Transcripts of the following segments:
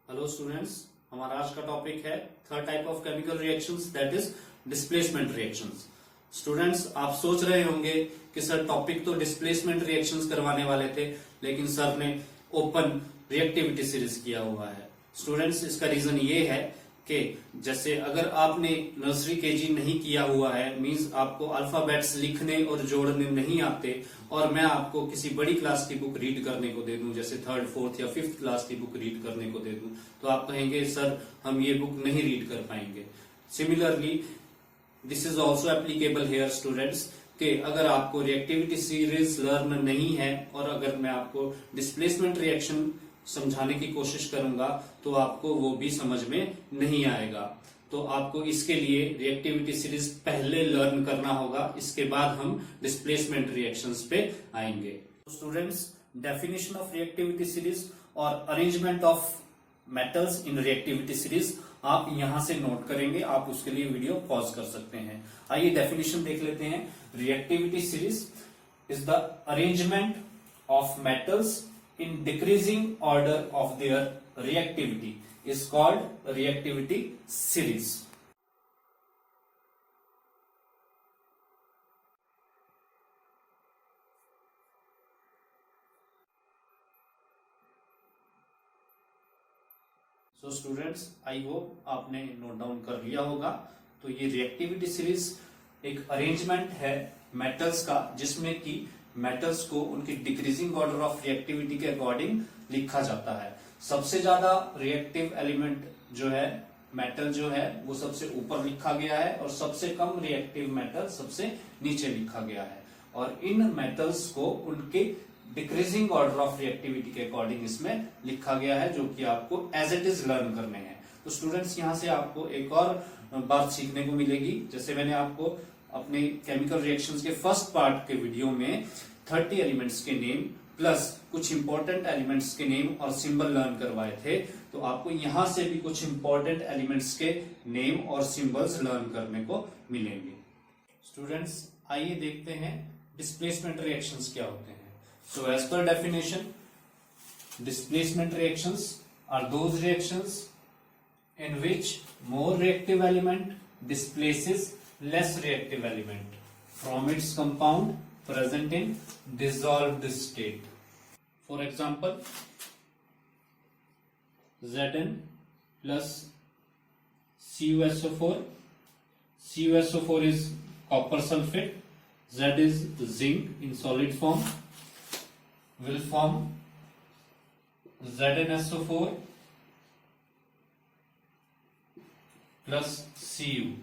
Hello students, हमारा आज का टॉपिक है third type of chemical reactions, that is displacement reactions. Students, आप सोच रहे होंगे कि सर टॉपिक तो डिस्प्लेसमेंट रिएक्शंस करवाने वाले थे, लेकिन सर ने ओपन रिएक्टिविटी सीरीज किया हुआ है। स्टूडेंट्स, इसका रीजन ये है कि जैसे अगर आपने नर्सरी केजी नहीं किया हुआ है, मींस आपको अल्फाबेट्स लिखने और जोड़ने नहीं आते, और मैं आपको किसी बड़ी क्लास की बुक रीड करने को दे दूं, जैसे थर्ड फोर्थ या फिफ्थ क्लास की बुक रीड करने को दे दूं, तो आप कहेंगे सर हम ये बुक नहीं रीड कर पाएंगे। Similarly this is also applicable hair students, कि अगर आपको रिएक्टिविटी सीरीज लर्न नहीं है और अगर मैं आपको डिस्प्लेसमेंट रिएक्शन समझाने की कोशिश करूंगा तो आपको वो भी समझ में नहीं आएगा। तो आपको इसके लिए रिएक्टिविटी सीरीज पहले लर्न करना होगा, इसके बाद हम डिस्प्लेसमेंट रिएक्शंस पे आएंगे। Students, definition of reactivity series और arrangement of metals in reactivity series आप यहां से नोट करेंगे, आप उसके लिए वीडियो पॉज कर सकते हैं। आइए डेफिनेशन देख लेते हैं। Reactivity series is the arrangement of metals in decreasing order of their reactivity is called reactivity series. So students, I hope आपने नोट डाउन कर लिया होगा। तो ये रिएक्टिविटी सीरीज एक अरेंजमेंट है मेटल्स का, जिसमें कि मेटल्स को उनकी डिक्रीजिंग ऑर्डर ऑफ रिएक्टिविटी के अकॉर्डिंग लिखा जाता है। सबसे ज्यादा रिएक्टिव एलिमेंट जो है, मेटल जो है, वो सबसे ऊपर लिखा गया है और सबसे कम रिएक्टिव मेटल सबसे नीचे लिखा गया है। और इन मेटल्स को उनके डिक्रीजिंग ऑर्डर ऑफ रिएक्टिविटी के अकॉर्डिंग इसमें लिखा गया है, जो कि आपको एज इट इज लर्न करने हैं। तो स्टूडेंट्स, यहां से आपको एक और बात सीखने को मिलेगी। जैसे मैंने आपको अपने केमिकल रिएक्शंस के फर्स्ट पार्ट के वीडियो में 30 एलिमेंट्स के नेम प्लस कुछ इंपॉर्टेंट एलिमेंट्स के नेम और सिंबल लर्न करवाए थे, तो आपको यहां से भी कुछ इंपॉर्टेंट एलिमेंट्स के नेम और सिंबल्स लर्न करने को मिलेंगे। स्टूडेंट्स, आइए देखते हैं डिस्प्लेसमेंट रिएक्शंस क्या होते हैं। So as per definition, displacement reactions are those reactions in which more reactive element displaces less reactive element from its compound present in dissolved state. For example, Zn plus CuSO4. CuSO4 is copper sulfate. Z is zinc in solid form. Will form ZnSO4 plus Cu.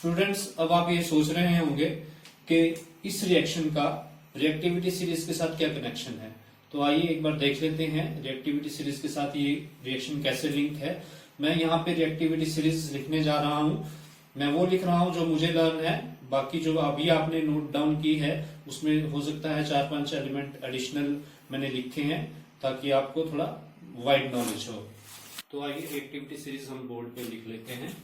Students, अब आप ये सोच रहे होंगे कि इस reaction का reactivity series के साथ क्या कनेक्शन है। तो आइए एक बार देख लेते हैं रिएक्टिविटी सीरीज के साथ ये रिएक्शन कैसे लिंक है। मैं यहाँ पे रिएक्टिविटी सीरीज लिखने जा रहा हूँ। मैं वो लिख रहा हूँ जो मुझे लर्न है, बाकी जो अभी आपने नोट डाउन की है उसमें हो सकता है 4-5 एलिमेंट एडिशनल मैंने लिखे हैं, ताकि आपको थोड़ा वाइड नॉलेज हो। तो आइए रिएक्टिविटी सीरीज हम बोर्ड पे लिख लेते हैं।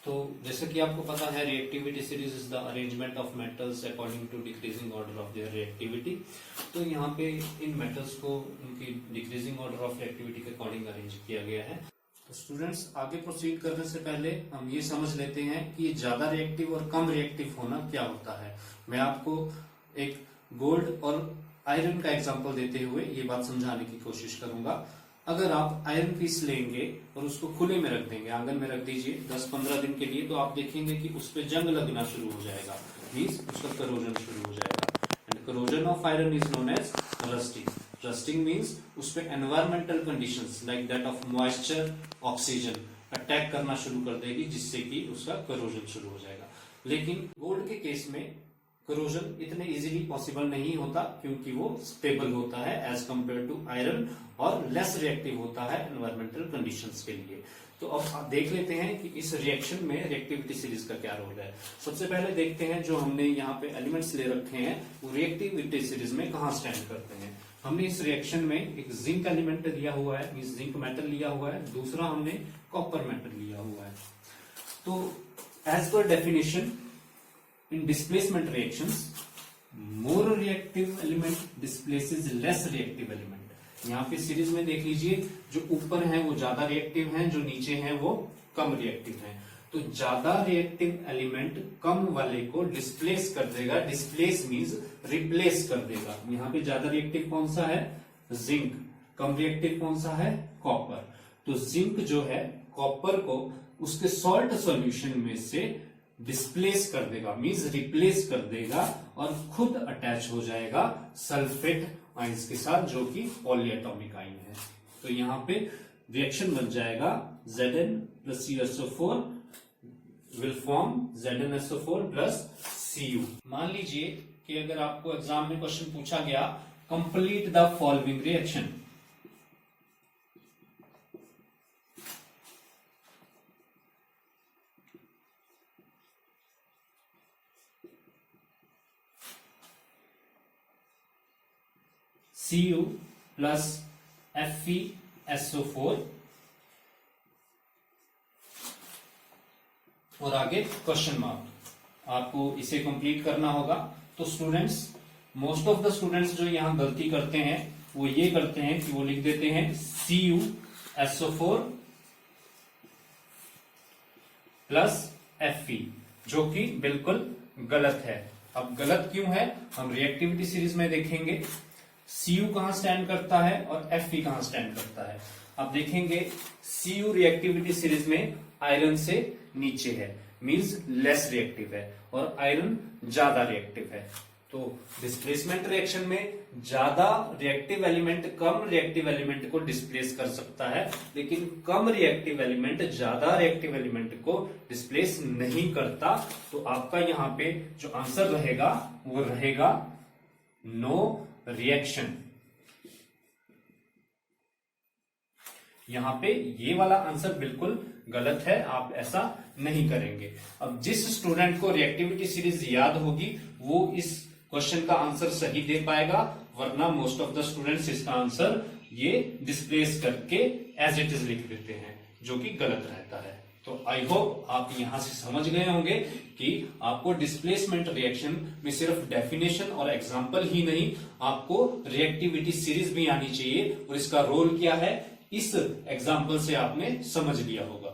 तो जैसे कि आपको पता है, reactivity series is the arrangement of metals according to decreasing order of their reactivity. तो यहाँ पे इन मेटल्स को उनकी डिक्रीजिंग ऑर्डर ऑफ रिएक्टिविटी के अकॉर्डिंग अरेंज किया गया है। तो स्टूडेंट्स, आगे प्रोसीड करने से पहले हम ये समझ लेते हैं कि ज्यादा रिएक्टिव और कम रिएक्टिव होना क्या होता है। मैं आपको एक गोल्ड और आयरन का एग्जाम्पल देते हुए ये बात समझाने की कोशिश करूंगा। अगर आप आयरन पीस लेंगे और उसको खुले में रख देंगे, आंगन में रख दीजिए 10-15 दिन के लिए, तो आप देखेंगे कि उस पर जंग लगना शुरू हो जाएगा, मींस उसका करोजन शुरू हो जाएगा। And corrosion of iron is known as rusting. Rusting means उस पर environmental conditions like that of moisture, oxygen attack करना शुरू कर देगी, जिससे कि उसका करोजन शुरू हो जाएगा। लेकिन गोल्ड के केस में करोजन इतने इजीली पॉसिबल नहीं होता, क्योंकि वो स्टेबल होता है एज कंपेयर टू आयरन और लेस रिएक्टिव होता है एनवायरमेंटल कंडीशंस के लिए। तो अब आप देख लेते हैं कि इस रिएक्शन में रिएक्टिविटी सीरीज का क्या रोल है। सबसे पहले देखते हैं जो हमने यहाँ पे एलिमेंट्स ले रखे हैं वो रिएक्टिविटी सीरीज में कहाँ स्टैंड करते हैं। हमने इस रिएक्शन में एक जिंक एलिमेंट लिया हुआ है, जिंक मेटल लिया हुआ है, दूसरा हमने कॉपर मेटल लिया हुआ है। तो as per definition in displacement reactions more reactive element displaces less reactive element. यहाँ पे सीरीज में देख लीजिए जो ऊपर हैं वो ज्यादा रिएक्टिव हैं, जो नीचे हैं वो कम रिएक्टिव हैं। तो ज्यादा रिएक्टिव एलिमेंट कम वाले को डिस्प्लेस कर देगा। डिस्प्लेस मींस रिप्लेस कर देगा। यहाँ पे ज्यादा रिएक्टिव कौन सा है, जिंक, कम रिएक्टिव कौन सा है, कॉपर। तो जिंक जो है कॉपर को उसके सॉल्ट सॉल्यूशन में से डिस्प्लेस कर देगा, मींस रिप्लेस कर देगा और खुद अटैच हो जाएगा सल्फेट आयंस के साथ जो कि पॉलीएटॉमिक आयन है। तो यहाँ पे रिएक्शन बन जाएगा Zn plus CSO4 will form ZnSO4 plus Cu। मान लीजिए कि अगर आपको एग्जाम में क्वेश्चन पूछा गया complete the following reaction, Cu plus FeSO4 और आगे क्वेश्चन मार्क, आपको इसे कंप्लीट करना होगा। तो students, most of the students जो यहां गलती करते हैं वो ये करते हैं कि वो लिख देते हैं CuSO4 प्लस Fe, जो कि बिल्कुल गलत है। अब गलत क्यों है हम रिएक्टिविटी सीरीज में देखेंगे। Cu कहां स्टैंड करता है और Fe कहां स्टैंड करता है। अब देखेंगे Cu रिएक्टिविटी सीरीज में आयरन से नीचे है, मींस लेस रिएक्टिव है, और आयरन ज्यादा रिएक्टिव है। तो डिस्प्लेसमेंट रिएक्शन में ज्यादा रिएक्टिव एलिमेंट कम रिएक्टिव एलिमेंट को डिस्प्लेस कर सकता है, लेकिन कम रिएक्टिव एलिमेंट ज्यादा रिएक्टिव एलिमेंट को डिस्प्लेस नहीं करता। तो आपका यहाँ पे जो आंसर रहेगा वो रहेगा नो रिएक्शन। यहाँ पे ये वाला आंसर बिल्कुल गलत है, आप ऐसा नहीं करेंगे। अब जिस स्टूडेंट को रिएक्टिविटी सीरीज याद होगी वो इस क्वेश्चन का आंसर सही दे पाएगा, वरना मोस्ट ऑफ द स्टूडेंट्स इसका आंसर ये डिस्प्लेस करके एज इट इज लिख देते हैं, जो कि गलत रहता है। तो आई होप आप यहां से समझ गए होंगे कि आपको डिस्प्लेसमेंट रिएक्शन में सिर्फ डेफिनेशन और एग्जाम्पल ही नहीं, आपको रिएक्टिविटी सीरीज भी आनी चाहिए, और इसका रोल क्या है इस एग्जाम्पल से आपने समझ लिया होगा।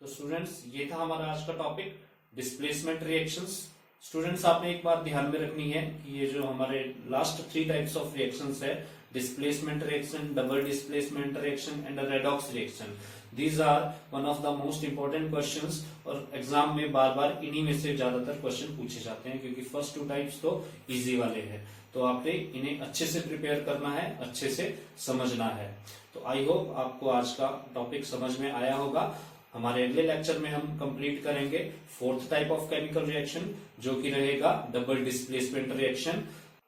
तो स्टूडेंट्स, ये था हमारा आज का टॉपिक डिस्प्लेसमेंट रिएक्शंस। स्टूडेंट्स, आपने एक बात ध्यान में रखनी है कि ये जो हमारे लास्ट 3 टाइप्स ऑफ रिएक्शंस है, displacement reaction, double displacement reaction and redox reaction, these are one of the most important questions, और एग्जाम में बार बार इन्हीं में से ज्यादातर क्वेश्चन पूछे जाते हैं, क्योंकि फर्स्ट 2 टाइप्स तो इजी वाले हैं। तो आपने इन्हें अच्छे से प्रिपेयर करना है, अच्छे से समझना है। तो आई होप आपको आज का टॉपिक समझ में आया होगा। हमारे अगले लेक्चर में हम कंप्लीट करेंगे 4th type of chemical reaction, जो कि रहेगा डबल डिस्प्लेसमेंट रिएक्शन।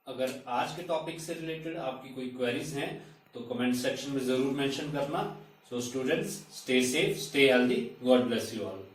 अगर आज के टॉपिक से रिलेटेड आपकी कोई क्वेरीज हैं तो कमेंट सेक्शन में जरूर मेंशन करना। So students, stay safe, stay healthy, God bless you all.